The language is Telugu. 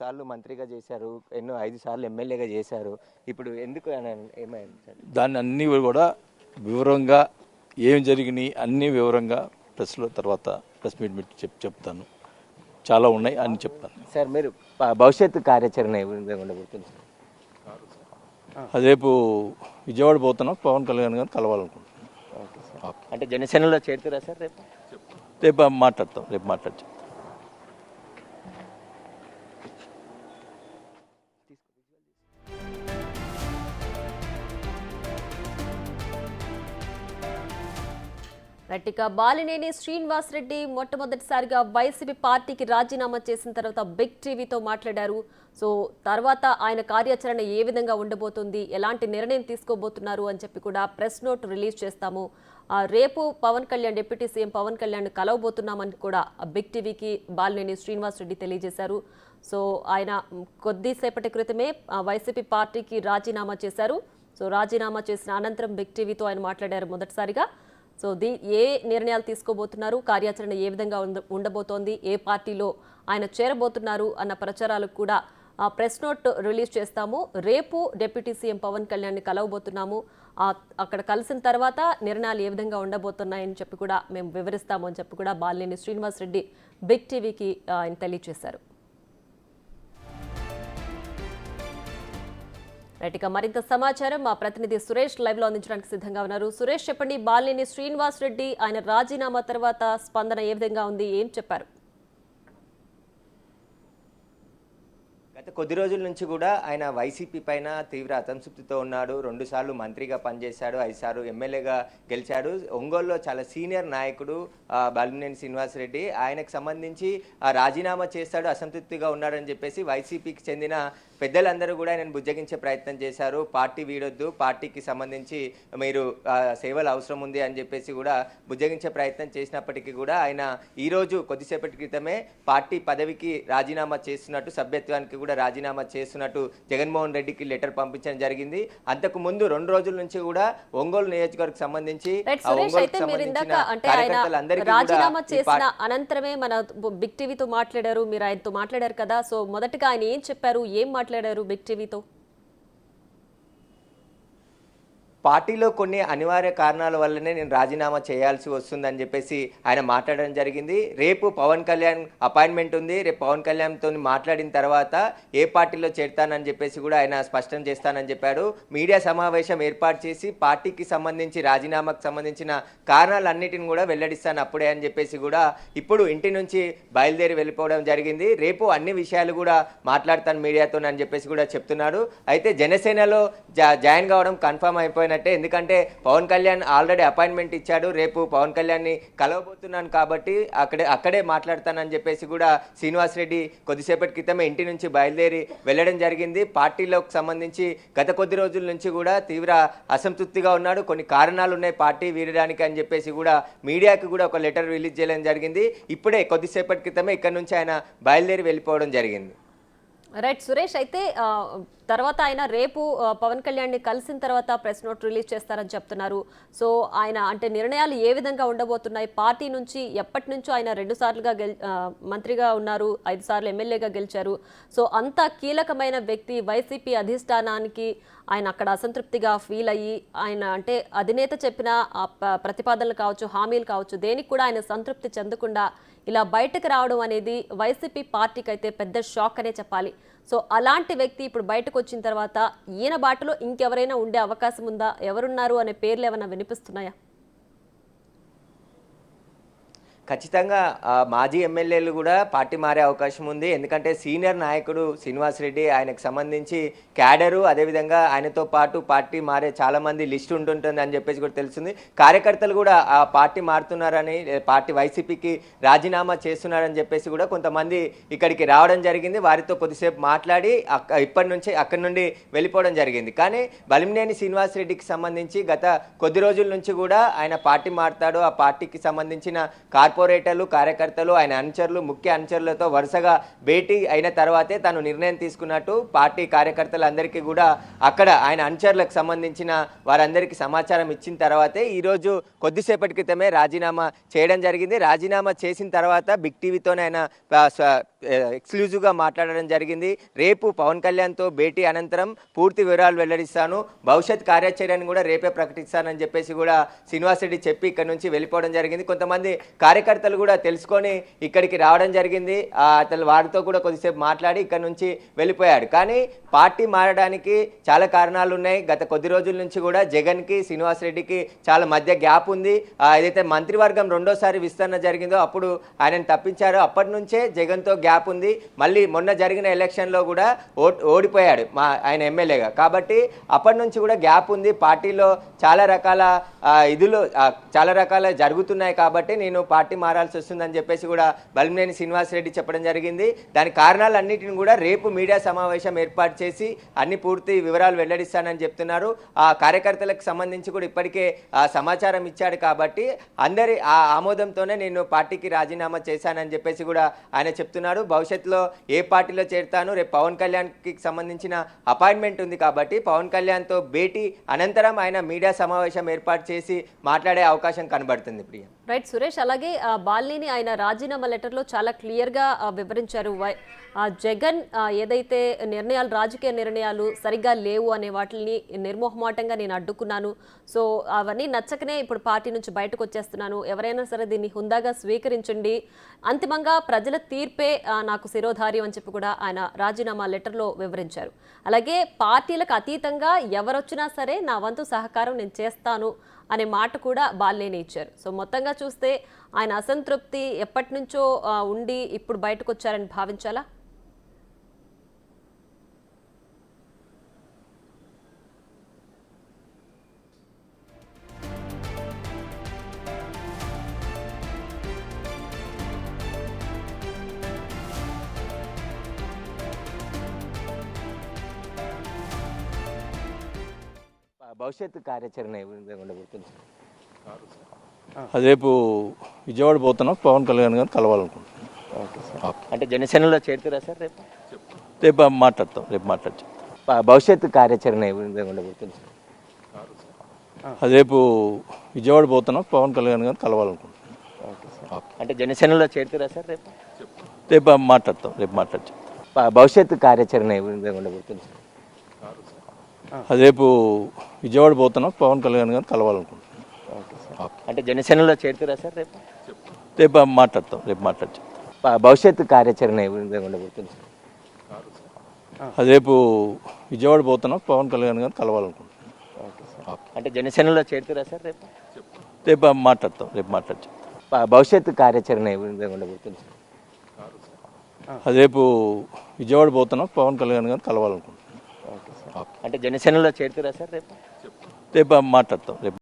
సార్లు మంత్రిగా చేశారు, ఎన్నో 5 సార్లు ఎమ్మెల్యేగా చేశారు. ఇప్పుడు ఎందుకు ఏమైంది సార్? దాన్ని అన్నీ కూడా వివరంగా ఏం జరిగినాయి అన్నీ వివరంగా ప్రెస్లో తర్వాత ప్రెస్ మీట్ చెప్తాను. చాలా ఉన్నాయి అన్ని చెప్తాను. సార్ మీరు భవిష్యత్తు కార్యాచరణ ఏ విధంగా ఉండబోతుంది సార్? రేపు విజయవాడ పోతున్నాం, పవన్ కళ్యాణ్ గారిని కలవాలనుకుంటున్నాను. Okay sir. అంటే జనసేనలో చేరుతురా సార్ రేపు? రేపు మాట్లాడతాం. గట్టిగా బాలినేని శ్రీనివాసరెడ్డి మొట్టమొదటిసారిగా వైసీపీ పార్టీకి రాజీనామా చేసిన తర్వాత బిగ్ టీవీతో మాట్లాడారు. సో తర్వాత ఆయన కార్యాచరణ ఏ విధంగా ఉండబోతుంది, ఎలాంటి నిర్ణయం తీసుకోబోతున్నారు అని చెప్పి కూడా ప్రెస్ నోట్ రిలీజ్ చేస్తాము. రేపు పవన్ కళ్యాణ్ డిప్యూటీ సీఎం పవన్ కళ్యాణ్ కలవబోతున్నామని కూడా బిగ్ టీవీకి బాలినేని శ్రీనివాసరెడ్డి తెలియజేశారు. సో ఆయన కొద్దిసేపటి క్రితమే వైసీపీ పార్టీకి రాజీనామా చేశారు. సో రాజీనామా చేసిన అనంతరం బిగ్ టీవీతో ఆయన మాట్లాడారు మొదటిసారిగా. సో ఏ నిర్ణయాలు తీసుకోబోతున్నారు, కార్యాచరణ ఏ విధంగా ఉండబోతోంది, ఏ పార్టీలో ఆయన చేరబోతున్నారు అన్న ప్రచారాలకు కూడా ప్రెస్ నోట్ రిలీజ్ చేస్తాము. రేపు డిప్యూటీ సీఎం పవన్ కళ్యాణ్ని కలవబోతున్నాము. అక్కడ కలిసిన తర్వాత నిర్ణయాలు ఏ విధంగా ఉండబోతున్నాయని చెప్పి కూడా మేము వివరిస్తాము అని చెప్పి కూడా బాలినేని శ్రీనివాసరెడ్డి బిగ్ టీవీకి ఆయన తెలియజేశారు. రైట్గా మరింత సమాచారం మా ప్రతినిధి సురేష్ లైవ్ లో అందించడానికి సిద్ధంగా ఉన్నారు. సురేష్, చెప్పండి, బాలినేని శ్రీనివాసరెడ్డి ఆయన రాజీనామా తర్వాత స్పందన ఏ విధంగా ఉంది, ఏం చెప్పారు? గత కొద్ది రోజుల నుంచి కూడా ఆయన వైసీపీ పైన తీవ్ర అసంతృప్తితో ఉన్నాడు. 2 సార్లు మంత్రిగా పనిచేశాడు, 5 సార్లు ఎమ్మెల్యేగా గెలిచాడు. ఒంగోలులో చాలా సీనియర్ నాయకుడు బాలినేని శ్రీనివాసరెడ్డి. ఆయనకు సంబంధించి రాజీనామా చేస్తాడు, అసంతృప్తిగా ఉన్నాడని చెప్పేసి వైసీపీకి చెందిన పెద్దలందరూ కూడా ఆయనను బుజ్జగించే ప్రయత్నం చేశారు. పార్టీ వీడొద్దు, పార్టీకి సంబంధించి మీరు సేవలు అవసరం ఉంది అని చెప్పేసి కూడా బుజ్జగించే ప్రయత్నం చేసినప్పటికీ కూడా ఆయన ఈరోజు కొద్దిసేపటి క్రితమే పార్టీ పదవికి రాజీనామా చేస్తున్నట్టు, సభ్యత్వానికి కూడా రాజీనామా చేస్తున్నట్టు జగన్మోహన్ రెడ్డికి లెటర్ పంపించడం జరిగింది. అంతకు ముందు 2 రోజుల నుంచి కూడా ఒంగోలు నియోజకవర్గం సంబంధించి రాజీనామా చేసిన అనంతరమే మన బిగ్ టీవీతో మాట్లాడారు, మీరు ఆయనతో మాట్లాడారు కదా. సో మొదటగా ఆయన ఏం చెప్పారు, ఏం మాట్లాడారు బిగ్ టీవీతో? పార్టీలో కొన్ని అనివార్య కారణాల వల్లనే నేను రాజీనామా చేయాల్సి వస్తుందని చెప్పేసి ఆయన మాట్లాడడం జరిగింది. రేపు పవన్ కళ్యాణ్ అపాయింట్మెంట్ ఉంది. రేపు పవన్ కళ్యాణ్తో మాట్లాడిన తర్వాత ఏ పార్టీలో చేరుతానని చెప్పేసి కూడా ఆయన స్పష్టం చేస్తానని చెప్పాడు. మీడియా సమావేశం ఏర్పాటు చేసి పార్టీకి సంబంధించి రాజీనామాకు సంబంధించిన కారణాలన్నిటిని కూడా వెల్లడిస్తాను అప్పుడే అని చెప్పేసి కూడా ఇప్పుడు ఇంటి నుంచి బయలుదేరి వెళ్ళిపోవడం జరిగింది. రేపు అన్ని విషయాలు కూడా మాట్లాడతాను మీడియాతో అని చెప్పేసి కూడా చెప్తున్నాడు. అయితే జనసేనలో జాయిన్ కావడం కన్ఫర్మ్ అయిపోయిన, ఎందుకంటే పవన్ కళ్యాణ్ ఆల్రెడీ అపాయింట్మెంట్ ఇచ్చాడు. రేపు పవన్ కళ్యాణ్ని కలవబోతున్నాను కాబట్టి అక్కడే మాట్లాడతానని చెప్పేసి కూడా శ్రీనివాసరెడ్డి కొద్దిసేపటి క్రితమే ఇంటి నుంచి బయలుదేరి వెళ్ళడం జరిగింది. పార్టీలోకి సంబంధించి గత కొద్ది రోజుల నుంచి కూడా తీవ్ర అసంతృప్తిగా ఉన్నాడు. కొన్ని కారణాలు ఉన్నాయి పార్టీ వీడడానికి అని చెప్పేసి కూడా మీడియాకి కూడా ఒక లెటర్ రిలీజ్ చేయడం జరిగింది. ఇప్పుడే కొద్దిసేపటి క్రితమే ఇక్కడ నుంచి ఆయన బయలుదేరి వెళ్ళిపోవడం జరిగింది. రైట్ సురేష్, అయితే తర్వాత ఆయన రేపు పవన్ కళ్యాణ్ని కలిసిన తర్వాత ప్రెస్ నోట్ రిలీజ్ చేస్తారని చెప్తున్నారు. సో ఆయన అంటే నిర్ణయాలు ఏ విధంగా ఉండబోతున్నాయి? పార్టీ నుంచి ఎప్పటి నుంచో ఆయన 2 సార్లుగా మంత్రిగా ఉన్నారు, 5 సార్లు ఎమ్మెల్యేగా గెలిచారు. సో అంత కీలకమైన వ్యక్తి వైసీపీ అధిష్టానానికి ఆయన అక్కడ అసంతృప్తిగా ఫీల్ అయ్యి ఆయన అంటే అధినేత చెప్పిన ప్రతిపాదనలు కావచ్చు, హామీలు కావచ్చు, దేనికి కూడా ఆయన సంతృప్తి చెందకుండా ఇలా బయటకు రావడం అనేది వైసీపీ పార్టీకి అయితే పెద్ద షాక్ అనే చెప్పాలి. సో అలాంటి వ్యక్తి ఇప్పుడు బయటకు వచ్చిన తర్వాత ఈయన బాటలో ఇంకెవరైనా ఉండే అవకాశం ఉందా? ఎవరున్నారు అనే పేర్లు ఏమైనా వినిపిస్తున్నాయా? ఖచ్చితంగా మాజీ ఎమ్మెల్యేలు కూడా పార్టీ మారే అవకాశం ఉంది. ఎందుకంటే సీనియర్ నాయకుడు శ్రీనివాసరెడ్డి, ఆయనకు సంబంధించి క్యాడరు, అదేవిధంగా ఆయనతో పాటు పార్టీ మారే చాలామంది లిస్ట్ ఉంటుంటుంది అని చెప్పేసి కూడా తెలుస్తుంది. కార్యకర్తలు కూడా ఆ పార్టీ మారుతున్నారని, పార్టీ వైసీపీకి రాజీనామా చేస్తున్నారని చెప్పేసి కూడా కొంతమంది ఇక్కడికి రావడం జరిగింది. వారితో కొద్దిసేపు మాట్లాడి అక్కడి నుండి వెళ్ళిపోవడం జరిగింది. కానీ బలిమినేని శ్రీనివాసరెడ్డికి సంబంధించి గత కొద్ది రోజుల నుంచి కూడా ఆయన పార్టీ మారుతాడు, ఆ పార్టీకి సంబంధించిన కార్పొరేటర్లు, కార్యకర్తలు, ఆయన అనుచరులు, ముఖ్య అనుచరులతో వరుసగా భేటీ అయిన తర్వాతే తాను నిర్ణయం తీసుకున్నట్టు పార్టీ కార్యకర్తలందరికీ కూడా అక్కడ ఆయన అనుచరులకు సంబంధించిన వారందరికీ సమాచారం ఇచ్చిన తర్వాతే ఈరోజు కొద్దిసేపటి క్రితమే రాజీనామా చేయడం జరిగింది. రాజీనామా చేసిన తర్వాత బిగ్ టీవీతోనే ఆయన ఎక్స్క్లూజివ్గా మాట్లాడడం జరిగింది. రేపు పవన్ కళ్యాణ్తో భేటీ అనంతరం పూర్తి వివరాలు వెల్లడిస్తాను, భవిష్యత్ కార్యాచరణను కూడా రేపే ప్రకటిస్తానని చెప్పేసి కూడా శ్రీనివాస్ రెడ్డి చెప్పి ఇక్కడ నుంచి వెళ్ళిపోవడం జరిగింది. కొంతమంది కార్యకర్తలు కూడా తెలుసుకొని ఇక్కడికి రావడం జరిగింది. అతను వారితో కూడా కొద్దిసేపు మాట్లాడి ఇక్కడ నుంచి వెళ్ళిపోయాడు. కానీ పార్టీ మారడానికి చాలా కారణాలు ఉన్నాయి. గత కొద్ది రోజుల నుంచి కూడా జగన్కి శ్రీనివాస్ రెడ్డికి చాలా మధ్య గ్యాప్ ఉంది. ఏదైతే మంత్రివర్గం రెండోసారి విస్తరణ జరిగిందో అప్పుడు ఆయనను తప్పించారో అప్పటి నుంచే జగన్తో గ్యాప్ ఉంది. మళ్ళీ మొన్న జరిగిన ఎలక్షన్లో కూడా ఓడిపోయాడు ఆయన ఎమ్మెల్యేగా. కాబట్టి అప్పటి నుంచి కూడా గ్యాప్ ఉంది. పార్టీలో చాలా రకాల చాలా రకాల జరుగుతున్నాయి. కాబట్టి నేను పార్టీ మారాల్సి వస్తుందని చెప్పేసి కూడా బలిమినేని శ్రీనివాస్ రెడ్డి చెప్పడం జరిగింది. దాని కారణాలన్నింటిని కూడా రేపు మీడియా సమావేశం ఏర్పాటు చేసి అన్ని పూర్తి వివరాలు వెల్లడిస్తానని చెప్తున్నారు. ఆ కార్యకర్తలకు సంబంధించి కూడా ఇప్పటికే సమాచారం ఇచ్చాడు. కాబట్టి అందరి ఆమోదంతోనే నేను పార్టీకి రాజీనామా చేశానని చెప్పేసి కూడా ఆయన చెప్తున్నారు. భవిష్యత్తులో ఏ పార్టీలో చేరుతాను, రేపు పవన్ కళ్యాణ్కి సంబంధించిన అపాయింట్మెంట్ ఉంది. కాబట్టి పవన్ కళ్యాణ్తో భేటీ అనంతరం ఆయన మీడియా సమావేశం ఏర్పాటు చేసి మాట్లాడే అవకాశం కనబడుతుంది. ప్రియ రైట్ సురేష్, అలాగే బాలినేని ఆయన రాజీనామా లెటర్లో చాలా క్లియర్గా వివరించారు. జగన్ ఏదైతే నిర్ణయాలు, రాజకీయ నిర్ణయాలు సరిగ్గా లేవు అనే వాటిని నిర్మోహమాటంగా నేను అడ్డుకున్నాను. సో అవన్నీ నచ్చకనే ఇప్పుడు పార్టీ నుంచి బయటకు వచ్చేస్తున్నాను. ఎవరైనా సరే దీన్ని హుందాగా స్వీకరించండి, అంతిమంగా ప్రజల తీర్పే నాకు శిరోధార్యం అని చెప్పి కూడా ఆయన రాజీనామా లెటర్లో వివరించారు. అలాగే పార్టీలకు అతీతంగా ఎవరొచ్చినా సరే నా వంతు సహకారం నేను చేస్తాను అనే మాట కూడా బాలినేని ఇచ్చారు. సో మొత్తంగా చూస్తే ఆయన అసంతృప్తి ఎప్పటి నుంచో ఉండి ఇప్పుడు బయటకు వచ్చారని భావించాలా? భవిష్యత్తు కార్యాచరణ ఉండబోతుంది. అది రేపు విజయవాడ పోతున్నాం, పవన్ కళ్యాణ్ గారిని కలవాలనుకుంటున్నాం. అంటే జనసేనలో చేరుతారా సార్? రేపు మాట్లాడతాం. భవిష్యత్తు కార్యాచరణ ఉండబోతుంది. అది రేపు విజయవాడ పోతున్నాం, పవన్ కళ్యాణ్ గారిని కలవాలనుకుంటున్నాం. అంటే జనసేనలో చేరుతారా సార్? రేపు మాట్లాడతాం. భవిష్యత్తు కార్యాచరణ ఉండబోతుంది. అది రేపు విజయవాడ పోతున్నాం, పవన్ కళ్యాణ్ గారిని కలవాలనుకుంటున్నాం. అంటే జనసేనలో చేరుతారా సార్? రేపు మాట్లాడతాం. భవిష్యత్తు కార్యాచరణ ఉండబోతుంది. అది రేపు విజయవాడ పోతున్నాం, పవన్ కళ్యాణ్ గారిని కలవాలనుకుంటున్నాం. అంటే జనసేనలో చేరుతారా సార్? రేపు మాట్లాడతాం. భవిష్యత్తు కార్యాచరణ ఉండబోతుంది. అది రేపు విజయవాడ పోతున్నాం, పవన్ కళ్యాణ్ గారిని కలవాలనుకుంటున్నాం. అంటే జనసేనలో చేరుతారా సార్? రేపు మాట్లాడతాం.